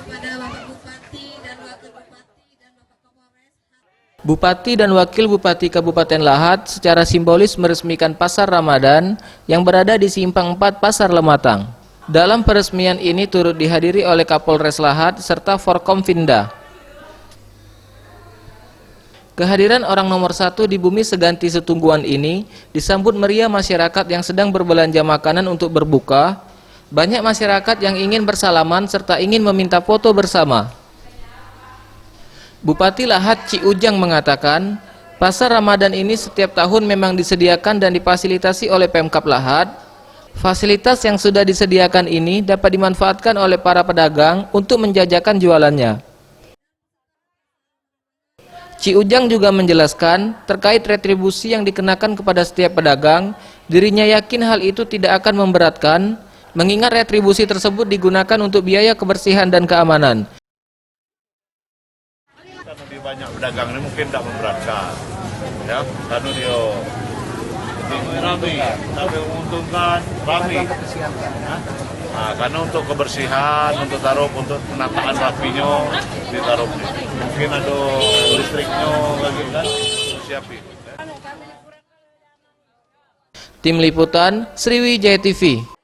kepada Bapak Bupati dan Wakil Bupati dan Bapak Kapolres. Bupati dan Wakil Bupati Kabupaten Lahat secara simbolis meresmikan Pasar Ramadan yang berada di Simpang 4 Pasar Lematang. Dalam peresmian ini turut dihadiri oleh Kapolres Lahat serta Forkompinda. Kehadiran orang nomor 1 di bumi seganti setungguan ini disambut meriah masyarakat yang sedang berbelanja makanan untuk berbuka. Banyak masyarakat yang ingin bersalaman serta ingin meminta foto bersama. Bupati Lahat Ci Ujang mengatakan, Pasar Ramadan ini setiap tahun memang disediakan dan difasilitasi oleh Pemkab Lahat. Fasilitas yang sudah disediakan ini dapat dimanfaatkan oleh para pedagang untuk menjajakan jualannya. Ci Ujang juga menjelaskan terkait retribusi yang dikenakan kepada setiap pedagang, dirinya yakin hal itu tidak akan memberatkan, mengingat retribusi tersebut digunakan untuk biaya kebersihan dan keamanan. Lebih banyak pedagang ini mungkin tidak memberatkan, ya, karena dia tapi menguntungkan rapi. Nah, karena untuk kebersihan, untuk taruh, untuk penataan rapinya ditaruh. Mungkin ada listriknya lagi kan, siapin. Tim Liputan Sriwijaya TV.